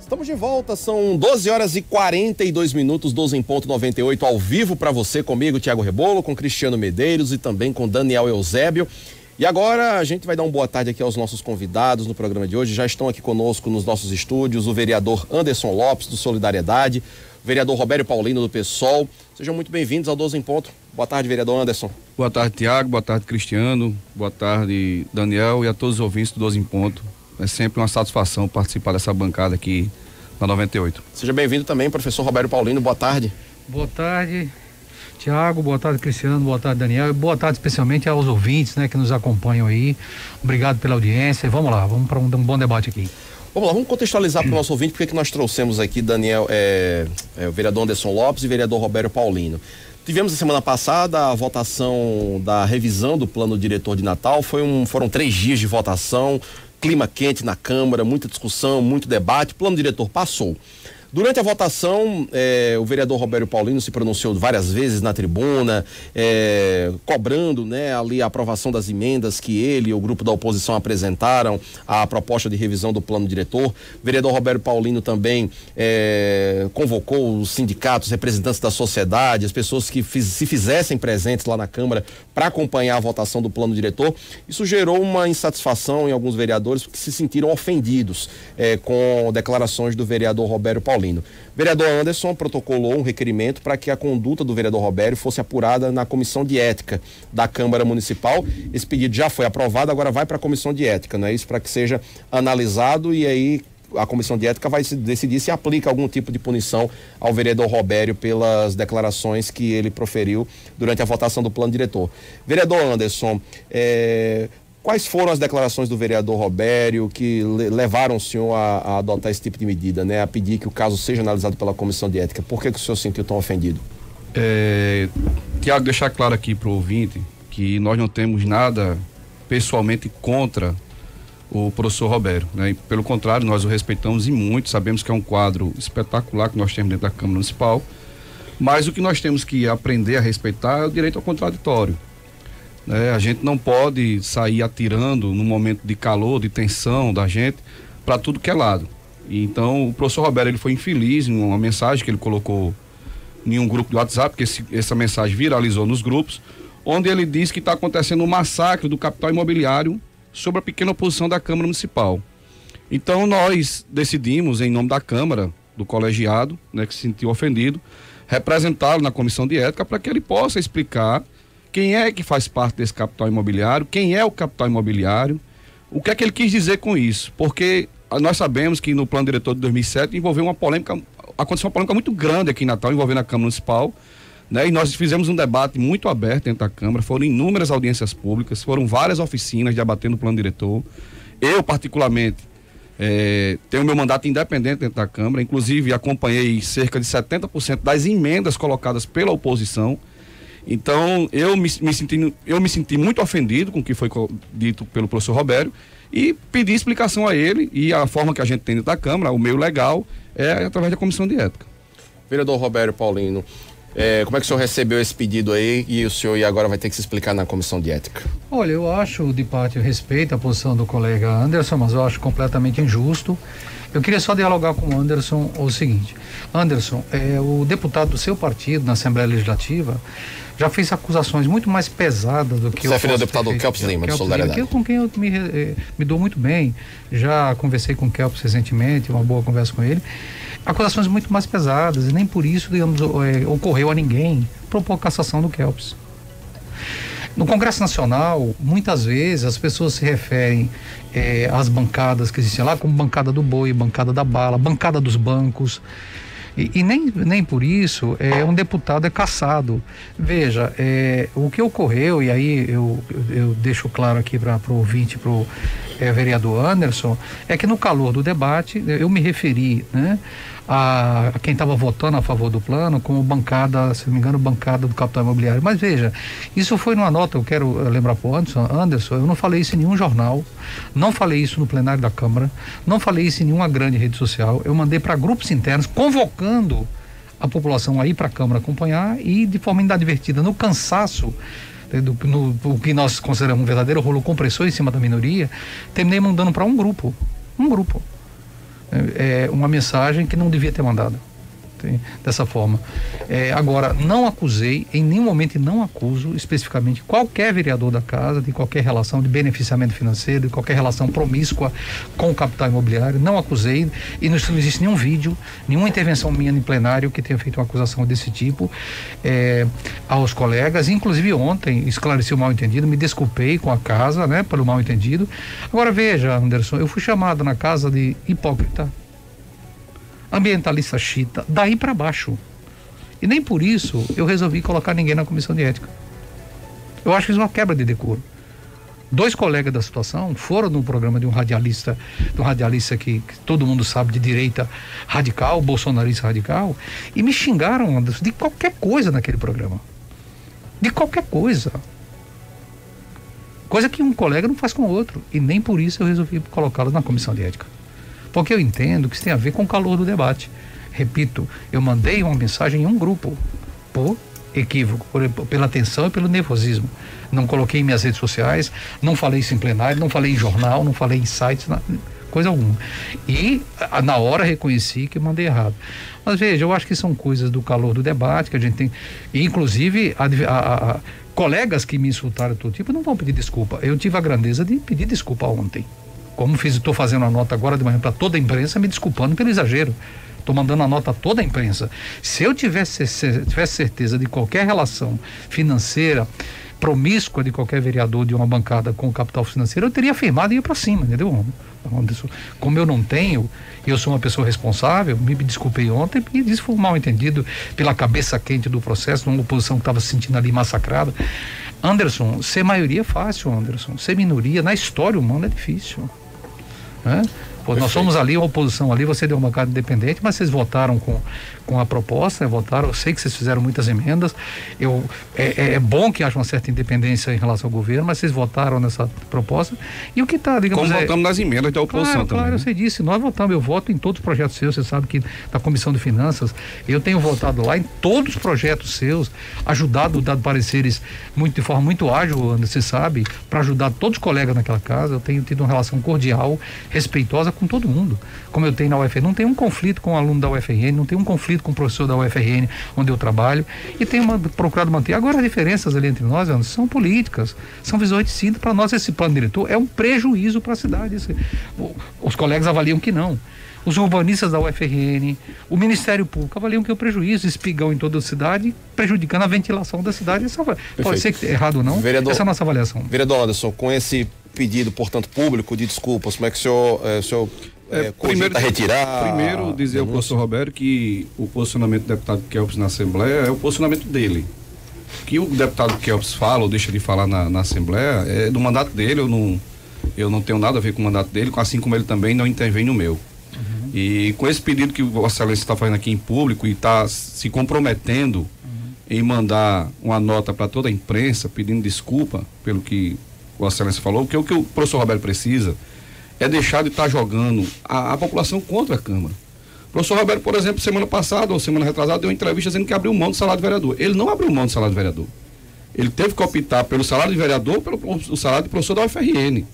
Estamos de volta, são 12 horas e 42 minutos, 12 em ponto 98, ao vivo para você, comigo, Tiago Rebolo, com Cristiano Medeiros e também com Daniel Eusébio. E agora a gente vai dar uma boa tarde aqui aos nossos convidados no programa de hoje. Já estão aqui conosco nos nossos estúdios o vereador Anderson Lopes, do Solidariedade, o vereador Robério Paulino, do PSOL. Sejam muito bem-vindos ao 12 em ponto. Boa tarde, vereador Anderson. Boa tarde, Tiago. Boa tarde, Cristiano. Boa tarde, Daniel, e a todos os ouvintes do 12 em ponto. É sempre uma satisfação participar dessa bancada aqui na 98. Seja bem-vindo também, professor Robério Paulino. Boa tarde. Boa tarde, Tiago. Boa tarde, Cristiano. Boa tarde, Daniel. E boa tarde especialmente aos ouvintes, né, que nos acompanham aí. Obrigado pela audiência. E vamos lá, vamos para um bom debate aqui. Vamos lá, vamos contextualizar para o nosso ouvinte porque que nós trouxemos aqui o vereador Anderson Lopes e o vereador Robério Paulino. Tivemos a semana passada a votação da revisão do plano diretor de Natal. Foram 3 dias de votação, clima quente na Câmara, muita discussão, muito debate. O plano diretor passou. Durante a votação, o vereador Robério Paulino se pronunciou várias vezes na tribuna, cobrando, né, ali a aprovação das emendas que ele e o grupo da oposição apresentaram à proposta de revisão do plano diretor. O vereador Robério Paulino também convocou os sindicatos, representantes da sociedade, as pessoas que se fizessem presentes lá na Câmara para acompanhar a votação do plano diretor. Isso gerou uma insatisfação em alguns vereadores que se sentiram ofendidos com declarações do vereador Robério Paulino. O vereador Anderson protocolou um requerimento para que a conduta do vereador Robério fosse apurada na Comissão de Ética da Câmara Municipal. Esse pedido já foi aprovado, agora vai para a Comissão de Ética, não é isso? Para que seja analisado e aí a Comissão de Ética vai decidir se aplica algum tipo de punição ao vereador Robério pelas declarações que ele proferiu durante a votação do plano diretor. Vereador Anderson, quais foram as declarações do vereador Robério que levaram o senhor a adotar esse tipo de medida, né? A pedir que o caso seja analisado pela Comissão de Ética? Por que o senhor se sentiu tão ofendido? Tiago, deixar claro aqui para o ouvinte que nós não temos nada pessoalmente contra o professor Robério, né? Pelo contrário, nós o respeitamos e muito, sabemos que é um quadro espetacular que nós temos dentro da Câmara Municipal, mas o que nós temos que aprender a respeitar é o direito ao contraditório. A gente não pode sair atirando no momento de calor, de tensão da gente, para tudo que é lado. E então o professor Robério, ele foi infeliz em uma mensagem que ele colocou em um grupo do WhatsApp, porque essa mensagem viralizou nos grupos, onde ele diz que está acontecendo um massacre do capital imobiliário sobre a pequena oposição da Câmara Municipal. Então nós decidimos, em nome da Câmara, do colegiado, né, que se sentiu ofendido, representá-lo na Comissão de Ética para que ele possa explicar quem é que faz parte desse capital imobiliário, quem é o capital imobiliário, o que é que ele quis dizer com isso, porque nós sabemos que no plano diretor de 2007 aconteceu uma polêmica muito grande aqui em Natal, envolvendo a Câmara Municipal, né? E nós fizemos um debate muito aberto dentro da Câmara, foram inúmeras audiências públicas, foram várias oficinas debatendo o plano diretor. Eu, particularmente, tenho meu mandato independente dentro da Câmara, inclusive acompanhei cerca de 70% das emendas colocadas pela oposição. Então, eu me senti muito ofendido com o que foi dito pelo professor Robério e pedi explicação a ele, e a forma que a gente tem dentro da Câmara, o meio legal, é através da Comissão de Ética. Vereador Robério Paulino, como é que o senhor recebeu esse pedido aí e o senhor agora vai ter que se explicar na Comissão de Ética? Olha, eu acho, de parte, eu respeito a posição do colega Anderson, mas eu acho completamente injusto. Eu queria só dialogar com o Anderson o seguinte: Anderson, o deputado do seu partido na Assembleia Legislativa já fez acusações muito mais pesadas do que Você referiu ao deputado Kelps Lima, do Solidariedade. Com quem eu me dou muito bem, já conversei com o Kelps recentemente, uma boa conversa com ele. Acusações muito mais pesadas, e nem por isso, digamos, ocorreu a ninguém propor cassação do Kelps. No Congresso Nacional, muitas vezes as pessoas se referem às bancadas que existem lá como bancada do boi, bancada da bala, bancada dos bancos. E nem por isso um deputado é cassado. Veja, o que ocorreu, e aí eu deixo claro aqui para o ouvinte, para o vereador Anderson, é que no calor do debate eu me referi, né, a quem estava votando a favor do plano como bancada, se não me engano, bancada do capital imobiliário. Mas veja, isso foi numa nota, eu quero lembrar para o Anderson, eu não falei isso em nenhum jornal, não falei isso no plenário da Câmara, não falei isso em nenhuma grande rede social, eu mandei para grupos internos convocando a população a ir para a Câmara acompanhar e de forma inadvertida, no cansaço, o que nós consideramos um verdadeiro rolo compressor em cima da minoria, terminei mandando para um grupo Um grupo. É uma mensagem que não devia ter mandado. Dessa forma. Agora, não acusei, em nenhum momento e não acuso especificamente qualquer vereador da casa de qualquer relação de beneficiamento financeiro, de qualquer relação promíscua com o capital imobiliário. Não acusei e não existe nenhum vídeo, nenhuma intervenção minha em plenário que tenha feito uma acusação desse tipo aos colegas. Inclusive ontem esclareci o mal entendido, me desculpei com a casa, né, pelo mal entendido. Agora veja, Anderson, eu fui chamado na casa de hipócrita, ambientalista chita, daí para baixo. E nem por isso eu resolvi colocar ninguém na comissão de ética. Eu acho que isso é uma quebra de decoro. 2 colegas da situação foram no programa de um radialista que todo mundo sabe, de direita radical, bolsonarista radical, e me xingaram de qualquer coisa naquele programa. De qualquer coisa. Coisa que um colega não faz com o outro. E nem por isso eu resolvi colocá-los na comissão de ética. Porque eu entendo que isso tem a ver com o calor do debate. Repito, eu mandei uma mensagem em um grupo, por equívoco, pela tensão e pelo nervosismo. Não coloquei em minhas redes sociais, não falei isso em plenário, não falei em jornal, não falei em sites, coisa alguma. E na hora reconheci que mandei errado. Mas veja, eu acho que são coisas do calor do debate que a gente tem. E, inclusive, colegas que me insultaram de todo tipo não vão pedir desculpa. Eu tive a grandeza de pedir desculpa ontem. Como estou fazendo a nota agora de manhã para toda a imprensa, me desculpando pelo exagero. Estou mandando a nota a toda a imprensa. Se eu tivesse certeza de qualquer relação financeira promíscua de qualquer vereador de uma bancada com o capital financeiro, eu teria afirmado e ia para cima, entendeu? Como eu não tenho, eu sou uma pessoa responsável, me desculpei ontem e disse que foi um mal entendido pela cabeça quente do processo, uma oposição que estava se sentindo ali massacrada. Anderson, ser maioria é fácil, Anderson. Ser minoria na história humana é difícil. Né? Pô, nós somos ali, a oposição ali, você deu uma bancada independente, mas vocês votaram com a proposta, votaram, eu sei que vocês fizeram muitas emendas, é bom que haja uma certa independência em relação ao governo, mas vocês votaram nessa proposta, e o que está, digamos... Como votamos nas emendas da oposição também. Claro, eu sei disso, nós votamos, eu voto em todos os projetos seus, você sabe que da Comissão de Finanças, eu tenho votado lá em todos os projetos seus, dado pareceres de forma muito ágil, você sabe, para ajudar todos os colegas naquela casa, eu tenho tido uma relação cordial, respeitosa com todo mundo, como eu tenho na UFRN, não tenho um conflito com o aluno da UFRN, não tenho um conflito com o professor da UFRN, onde eu trabalho, e tenho procurado manter. Agora, as diferenças ali entre nós, Anderson, são políticas, são visões distintas. Para nós, esse plano diretor é um prejuízo para a cidade. Os colegas avaliam que não. Os urbanistas da UFRN, o Ministério Público avaliam que é um prejuízo, espigão em toda a cidade, prejudicando a ventilação da cidade. Pode ser que errado ou não, vereador, essa é a nossa avaliação. Vereador Anderson, com esse pedido, portanto, público de desculpas, como é que o senhor primeiro retirar? Primeiro dizer ao professor Roberto que o posicionamento do deputado Kelps na Assembleia é o posicionamento dele. O que o deputado Kelps fala ou deixa de falar na Assembleia é do mandato dele, eu não tenho nada a ver com o mandato dele, assim como ele também não intervém no meu. E com esse pedido que o Vossa Excelência está fazendo aqui em público e está se comprometendo em mandar uma nota para toda a imprensa pedindo desculpa pelo que Vossa Excelência falou, porque o que o professor Roberto precisa é deixar de estar jogando a população contra a Câmara. O professor Roberto, por exemplo, semana passada ou semana retrasada, deu uma entrevista dizendo que abriu mão do salário do vereador. Ele não abriu mão do salário do vereador. Ele teve que optar pelo salário de vereador ou pelo salário de professor da UFRN.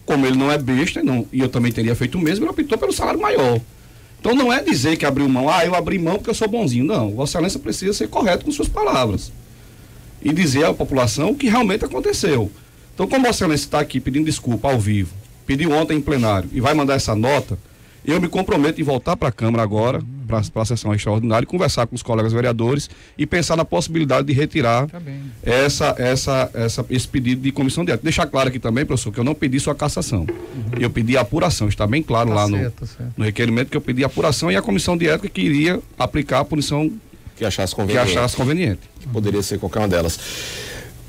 Como ele não é besta, e eu também teria feito o mesmo, ele optou pelo salário maior. Então não é dizer que abriu mão, eu abri mão porque eu sou bonzinho. Não, Vossa Excelência precisa ser correto com suas palavras. E dizer à população o que realmente aconteceu. Então, como Vossa Excelência está aqui pedindo desculpa ao vivo, pediu ontem em plenário e vai mandar essa nota, eu me comprometo em voltar para a Câmara agora, para a sessão extraordinária, e conversar com os colegas vereadores e pensar na possibilidade de retirar esse pedido de comissão de ética. Deixar claro aqui também, professor, que eu não pedi sua cassação. Eu pedi apuração, está bem claro lá no requerimento que eu pedi apuração e a comissão de ética que iria aplicar a punição que achasse conveniente. Que poderia ser qualquer uma delas.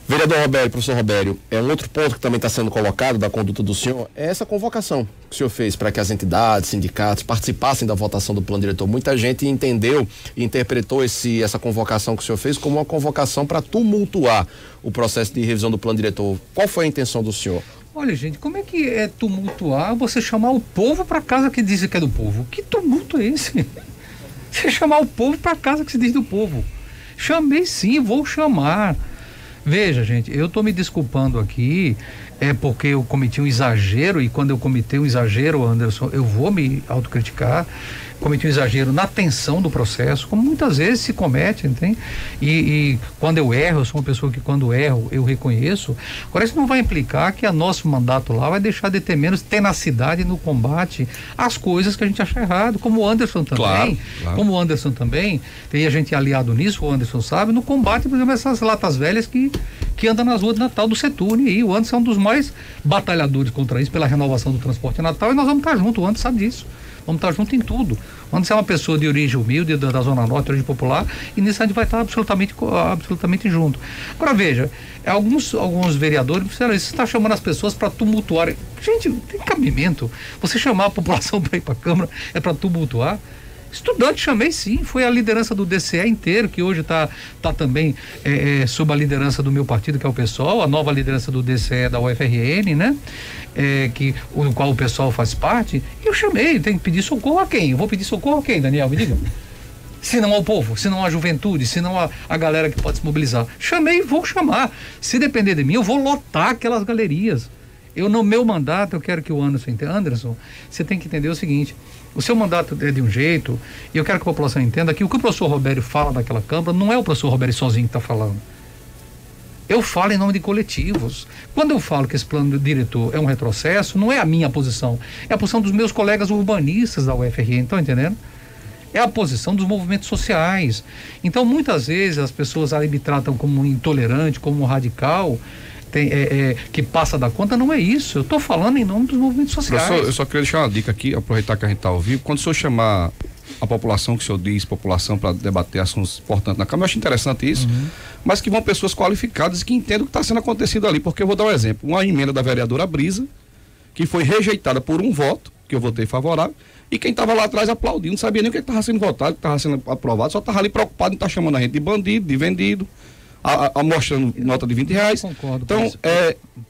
Vereador Robério, professor Robério, um outro ponto que também está sendo colocado da conduta do senhor é essa convocação que o senhor fez para que as entidades, sindicatos participassem da votação do plano diretor. Muita gente entendeu e interpretou essa convocação que o senhor fez como uma convocação para tumultuar o processo de revisão do plano diretor. Qual foi a intenção do senhor? Olha, gente, como é que é tumultuar você chamar o povo para casa que diz que é do povo? Que tumulto é esse? Você chamar o povo para casa que se diz do povo. Chamei sim, vou chamar. Veja, gente, eu estou me desculpando aqui é porque eu cometi um exagero, e quando eu cometer um exagero, Anderson, eu vou me autocriticar. Cometi um exagero na tensão do processo, como muitas vezes se comete, entende? E quando eu erro, eu sou uma pessoa que quando erro, eu reconheço. Agora, isso não vai implicar que a nosso mandato lá vai deixar de ter menos tenacidade no combate às coisas que a gente acha errado, como o Anderson também. Claro. Como o Anderson também, tem a gente aliado nisso, o Anderson sabe, no combate, por exemplo, essas latas velhas que andam nas ruas de Natal do Seturne, e o Anderson é um dos mais batalhadores contra isso, pela renovação do transporte Natal, e nós vamos estar juntos, o Anderson sabe disso. Vamos estar juntos em tudo. Quando você é uma pessoa de origem humilde, da Zona Norte, origem popular, e nisso a gente vai estar absolutamente junto. Agora veja, alguns vereadores disseram isso, você está chamando as pessoas para tumultuar. Gente, tem cabimento. Você chamar a população para ir para a Câmara é para tumultuar? Estudante chamei sim, foi a liderança do DCE inteiro, que hoje está também sob a liderança do meu partido, que é o PSOL, a nova liderança do DCE da UFRN, né? Do qual o PSOL faz parte. Eu chamei, tem que pedir socorro a quem? Eu vou pedir socorro a quem, Daniel? Me diga. Se não ao povo, se não à juventude, se não a galera que pode se mobilizar. Chamei e vou chamar. Se depender de mim, eu vou lotar aquelas galerias. No meu mandato, eu quero que o Anderson entenda. Anderson, você tem que entender o seguinte: o seu mandato é de um jeito, e eu quero que a população entenda que o professor Robério fala daquela Câmara não é o professor Robério sozinho que está falando. Eu falo em nome de coletivos. Quando eu falo que esse plano diretor é um retrocesso, não é a minha posição, é a posição dos meus colegas urbanistas da UFRN, estão entendendo? É a posição dos movimentos sociais. Então, muitas vezes, as pessoas aí me tratam como intolerante, como radical, que passa da conta. Não é isso. Eu estou falando em nome dos movimentos sociais. Professor, eu só queria deixar uma dica aqui, aproveitar que a gente está ao vivo. Quando o senhor chamar a população, que o senhor diz, população, para debater assuntos importantes na Câmara, eu acho interessante isso, mas que vão pessoas qualificadas e que entendam o que está sendo acontecido ali, porque eu vou dar um exemplo. Uma emenda da vereadora Brisa, que foi rejeitada por um voto, que eu votei favorável, e quem estava lá atrás aplaudindo, não sabia nem o que estava sendo votado, o que estava sendo aprovado, só estava ali preocupado em estar chamando a gente de bandido, de vendido, mostrando nota de R$20. Concordo. Então,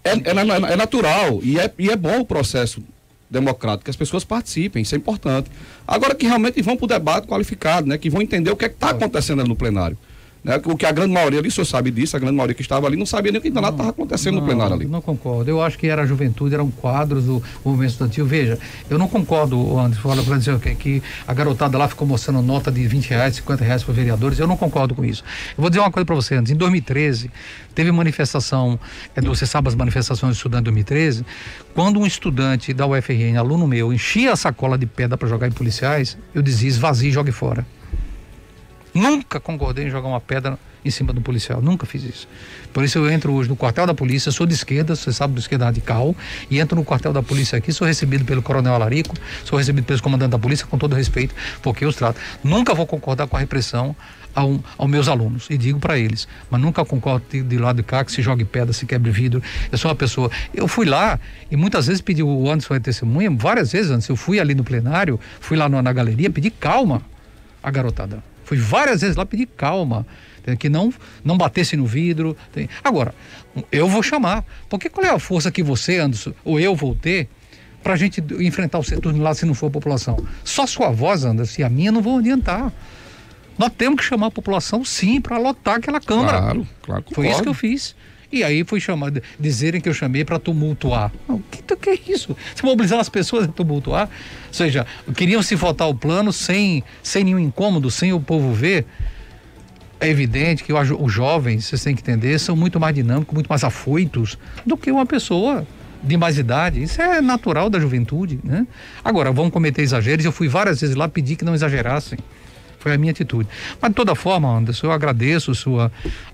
é natural e é bom o processo democrático, que as pessoas participem, isso é importante. Agora que realmente vão para o debate qualificado, né? Que vão entender o que está acontecendo ali no plenário. Né? O que a grande maioria ali, o senhor sabe disso, a grande maioria que estava ali não sabia nem o que danado estava acontecendo no plenário ali. Não concordo. Eu acho que era a juventude, eram quadros do movimento estudantil. Veja, eu não concordo, Anderson, para dizer que a garotada lá ficou mostrando nota de R$20, R$50 para vereadores. Eu não concordo com isso. Eu vou dizer uma coisa para você, Anderson. Em 2013, teve manifestação, você sabe as manifestações de estudante de 2013, quando um estudante da UFRN, aluno meu, enchia a sacola de pedra para jogar em policiais, eu dizia: esvazie e jogue fora. Nunca concordei em jogar uma pedra em cima do policial, nunca fiz isso. Por isso eu entro hoje no quartel da polícia, sou de esquerda, você sabe, de esquerda radical, e entro no quartel da polícia aqui, sou recebido pelo coronel Alarico, sou recebido pelo comandante da polícia, com todo respeito, porque eu os trato. Nunca vou concordar com a repressão aos meus alunos, e digo para eles, mas nunca concordo de lado de cá que se jogue pedra, se quebre vidro. Eu sou uma pessoa, eu fui lá e muitas vezes pedi, o Anderson é testemunha, várias vezes antes, eu fui ali no plenário, fui lá na galeria, pedi calma à garotada. Fui várias vezes lá pedir calma, que não batesse no vidro. Agora, eu vou chamar, porque qual é a força que você, Anderson, ou eu vou ter pra gente enfrentar o setor lá se não for a população? Só sua voz, Anderson, e a minha não vão adiantar. Nós temos que chamar a população, sim, para lotar aquela Câmara. Claro, foi isso que eu fiz. E aí fui chamado, dizerem que eu chamei para tumultuar. O que é isso? Se mobilizar as pessoas a tumultuar? Ou seja, queriam se votar o plano sem nenhum incômodo, sem o povo ver. É evidente que os jovens, vocês têm que entender, são muito mais dinâmicos, muito mais afoitos do que uma pessoa de mais idade. Isso é natural da juventude, né? Agora, vão cometer exageros. Eu fui várias vezes lá pedir que não exagerassem. Foi a minha atitude. Mas de toda forma, Anderson, eu agradeço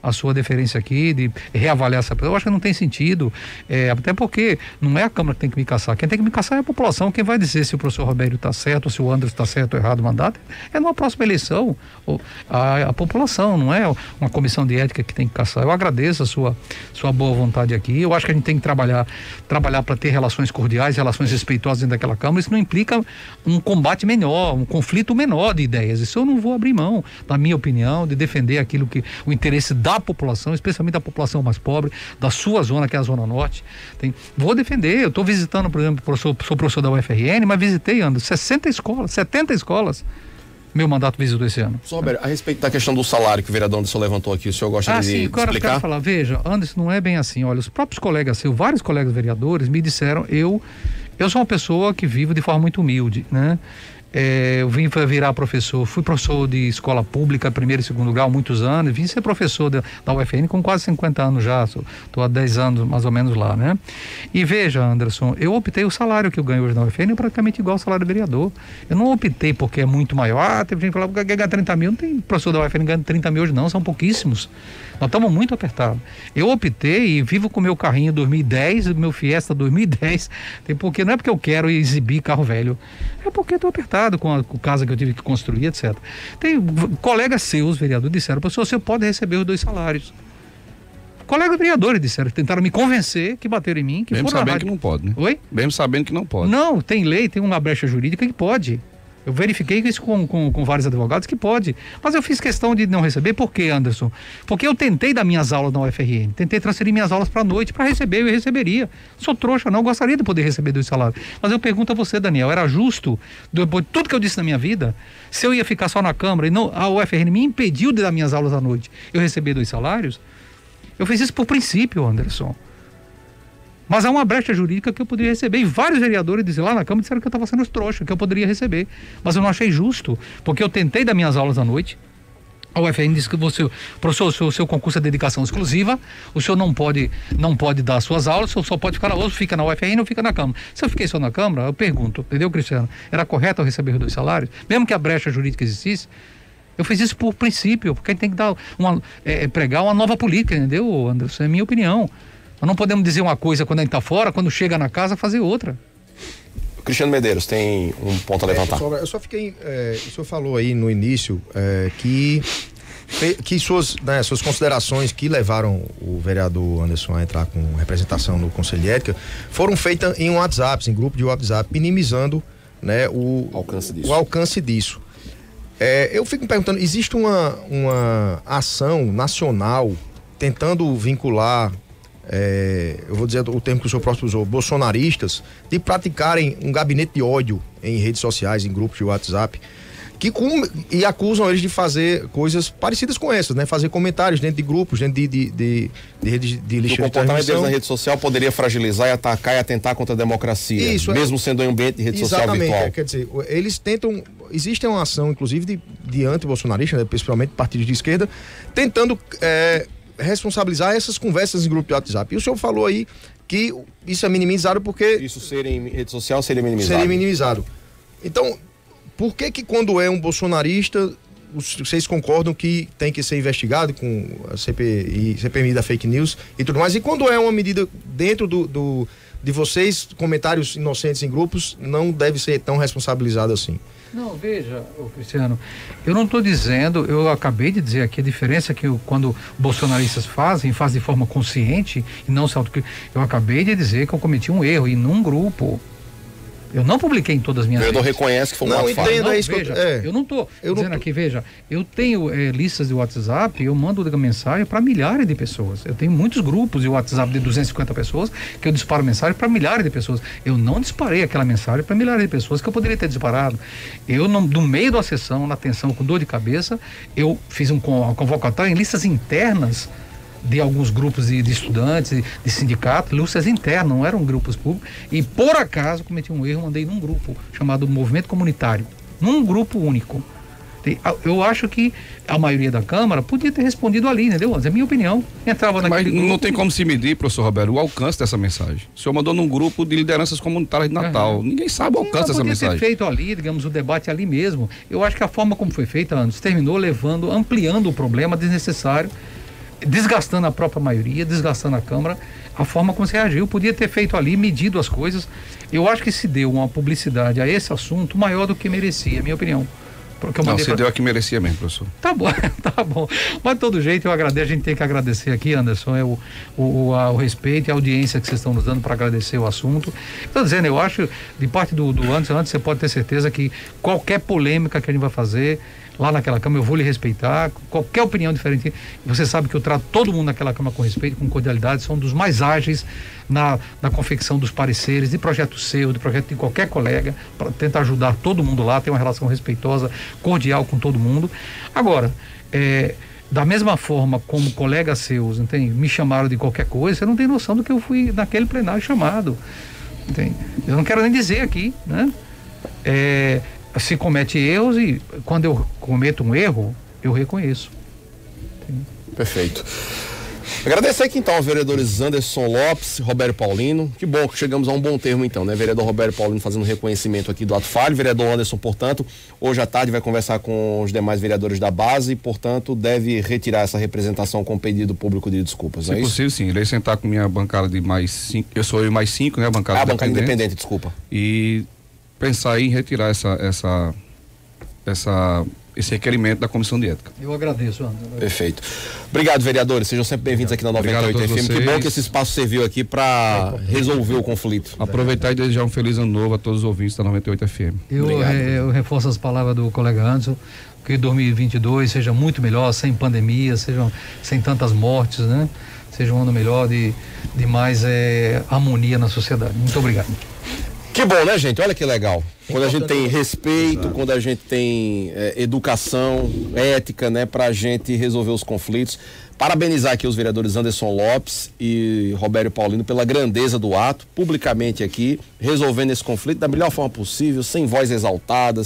a sua deferência aqui de reavaliar essa pessoa. Eu acho que não tem sentido, até porque não é a Câmara que tem que me caçar. Quem tem que me caçar é a população. Quem vai dizer se o professor Robério está certo ou se o Anderson está certo ou errado o mandato é numa próxima eleição. A população, não é uma comissão de ética que tem que caçar. Eu agradeço a sua boa vontade aqui. Eu acho que a gente tem que trabalhar para ter relações cordiais, relações respeitosas dentro daquela Câmara. Isso não implica um combate menor, um conflito menor de ideias. Isso eu não vou abrir mão, na minha opinião, de defender aquilo que o interesse da população, especialmente da população mais pobre, da sua zona, que é a Zona Norte. Vou defender. Eu estou visitando, por exemplo, sou professor da UFRN, mas visitei, Anderson, 60 escolas, 70 escolas. meu mandato visitou esse ano. Só, Roberto, a respeito da questão do salário que o vereador Anderson levantou aqui, o senhor gostaria de explicar? Eu quero falar, veja, Anderson, não é bem assim. Olha, os próprios colegas seus, vários colegas vereadores me disseram, eu sou uma pessoa que vivo de forma muito humilde, né? Eu vim virar professor, fui professor de escola pública, primeiro e segundo grau, muitos anos, vim ser professor da UFN com quase 50 anos já, estou há 10 anos mais ou menos lá, né? E veja, Anderson, eu optei, o salário que eu ganho hoje na UFN é praticamente igual ao salário do vereador. Eu não optei porque é muito maior, teve gente que falava que ganha 30 mil, não tem professor da UFN ganhando 30 mil hoje não, são pouquíssimos. Nós estamos muito apertados. Eu optei e vivo com o meu carrinho 2010, meu Fiesta 2010, porque não é porque eu quero exibir carro velho, é porque estou apertado com a casa que eu tive que construir, etc. Tem colegas seus, vereadores, disseram, professor, você pode receber os 2 salários. Colegas vereadores disseram, tentaram me convencer, que bateram em mim, que mesmo foram sabendo que não pode, né? Oi? Mesmo sabendo que não pode. Não, tem lei, tem uma brecha jurídica que pode. Eu verifiquei isso com vários advogados que pode. Mas eu fiz questão de não receber. Por quê, Anderson? Porque eu tentei dar minhas aulas na UFRN. Tentei transferir minhas aulas para a noite para receber. Eu receberia. Sou trouxa, não gostaria de poder receber 2 salários. Mas eu pergunto a você, Daniel, era justo, depois de tudo que eu disse na minha vida, se eu ia ficar só na Câmara e não, a UFRN me impediu de dar minhas aulas à noite, eu receber 2 salários? Eu fiz isso por princípio, Anderson. Mas há uma brecha jurídica que eu poderia receber. E vários vereadores lá na Câmara disseram que eu estava sendo trouxa, que eu poderia receber. Mas eu não achei justo, porque eu tentei dar minhas aulas à noite. A UFN disse que você, professor, o seu concurso é dedicação exclusiva, o senhor não pode dar suas aulas, o senhor só pode ficar ou fica na UFN ou fica na Câmara. Se eu fiquei só na Câmara, eu pergunto, entendeu, Cristiano? Era correto eu receber os 2 salários? Mesmo que a brecha jurídica existisse? Eu fiz isso por princípio, porque a gente tem que dar pregar uma nova política, entendeu, Anderson? É a minha opinião. Nós não podemos dizer uma coisa quando a gente está fora, quando chega na casa, fazer outra. Cristiano Medeiros tem um ponto a levantar. Eu só fiquei. O senhor falou aí no início que suas considerações que levaram o vereador Anderson a entrar com representação no Conselho de Ética foram feitas em WhatsApp, em grupo de WhatsApp, minimizando, né, o alcance disso. Eu fico me perguntando, existe uma ação nacional tentando vincular, eu vou dizer o termo que o senhor próprio usou, bolsonaristas, de praticarem um gabinete de ódio em redes sociais, em grupos de WhatsApp, e acusam eles de fazer coisas parecidas com essas, né? Fazer comentários dentro de grupos, dentro de redes de lixo. O comportamento deles na rede social poderia fragilizar e atacar e atentar contra a democracia, isso, mesmo sendo em um ambiente de rede social virtual. Quer dizer, eles tentam, existe uma ação, inclusive, de anti-bolsonarista, né? Principalmente partidos de esquerda, tentando responsabilizar essas conversas em grupo de WhatsApp. E o senhor falou aí que isso é minimizado porque... Isso ser em rede social seria minimizado. Seria minimizado. Então, por que quando é um bolsonarista, vocês concordam que tem que ser investigado com a CPMI da fake news e tudo mais? E quando é uma medida dentro de vocês, comentários inocentes em grupos, não deve ser tão responsabilizado assim? Não, veja, Cristiano, eu não estou dizendo, eu acabei de dizer aqui a diferença que quando bolsonaristas fazem de forma consciente e não se eu acabei de dizer que eu cometi um erro e num grupo. Eu não publiquei em todas as minhas redes. O vereador reconhece que foi um ato falho. Não, veja, eu não estou dizendo aqui, veja, eu tenho listas de WhatsApp, eu mando mensagem para milhares de pessoas. Eu tenho muitos grupos de WhatsApp de 250 pessoas que eu disparo mensagem para milhares de pessoas. Eu não disparei aquela mensagem para milhares de pessoas que eu poderia ter disparado. Eu, no meio da sessão, na tensão, com dor de cabeça, eu fiz uma convocatória em listas internas de alguns grupos de estudantes, de sindicatos, listas internas, não eram grupos públicos, e por acaso cometi um erro, mandei num grupo chamado Movimento Comunitário, num grupo único. Eu acho que a maioria da Câmara podia ter respondido ali, entendeu? É a minha opinião. Entrava naquele grupo. Mas não tem como se medir, professor Roberto, o alcance dessa mensagem. O senhor mandou num grupo de lideranças comunitárias de Natal. Ninguém sabe o alcance dessa mensagem. Podia ter feito ali, digamos, o debate ali mesmo. Eu acho que a forma como foi feita antes terminou ampliando o problema desnecessário, desgastando a própria maioria, desgastando a Câmara, a forma como se reagiu. Podia ter feito ali, medido as coisas. Eu acho que se deu uma publicidade a esse assunto maior do que merecia, minha opinião. Não, se deu a que merecia mesmo, professor. Tá bom, tá bom. Mas de todo jeito eu agradeço, a gente tem que agradecer aqui, Anderson, o respeito e a audiência que vocês estão nos dando para agradecer o assunto. Estou dizendo, eu acho, de parte do Anderson, você pode ter certeza que qualquer polêmica que a gente vai fazer, lá naquela Câmara, eu vou lhe respeitar, qualquer opinião diferente, você sabe que eu trato todo mundo naquela Câmara com respeito, com cordialidade, são dos mais ágeis na confecção dos pareceres, de projeto seu, de projeto de qualquer colega, para tentar ajudar todo mundo lá, ter uma relação respeitosa, cordial com todo mundo. Agora, da mesma forma como colegas seus, entende? Me chamaram de qualquer coisa, você não tem noção do que eu fui naquele plenário chamado, entende? Eu não quero nem dizer aqui, né? Se comete erros, e quando eu cometo um erro, eu reconheço. Entende? Perfeito. Agradecer aqui então aos vereadores Anderson Lopes, Roberto Paulino. Que bom que chegamos a um bom termo então, né? Vereador Roberto Paulino fazendo reconhecimento aqui do ato falho. Vereador Anderson, portanto, hoje à tarde vai conversar com os demais vereadores da base e, portanto, deve retirar essa representação com pedido público de desculpas. Se possível, sim. Irei sentar com minha bancada de mais 5. Eu sou eu mais 5, né? A bancada independente, desculpa. E pensar em retirar esse requerimento da Comissão de Ética. Eu agradeço, André. Perfeito. Obrigado, vereadores. Sejam sempre bem-vindos aqui na 98 FM. Vocês. Que bom que esse espaço serviu aqui para resolver o conflito. Aproveitar e desejar um feliz ano novo a todos os ouvintes da 98 FM. Eu reforço as palavras do colega Anderson, que 2022 seja muito melhor, sem pandemia, sem tantas mortes, né? Seja um ano melhor de mais harmonia na sociedade. Muito obrigado. Que bom, né, gente? Olha que legal. Quando a gente tem respeito, quando a gente tem educação, ética, né, pra gente resolver os conflitos. Parabenizar aqui os vereadores Anderson Lopes e Roberto Paulino pela grandeza do ato, publicamente aqui, resolvendo esse conflito da melhor forma possível, sem voz exaltada,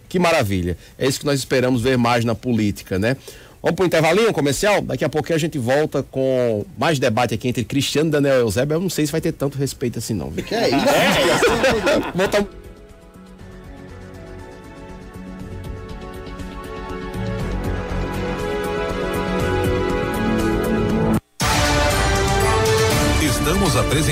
Que maravilha. É isso que nós esperamos ver mais na política, né? Vamos para o intervalinho comercial? Daqui a pouquinho a gente volta com mais debate aqui entre Cristiano e Daniel Eusébio. Eu não sei se vai ter tanto respeito assim não. Que é isso? Voltamos. Estamos apresentando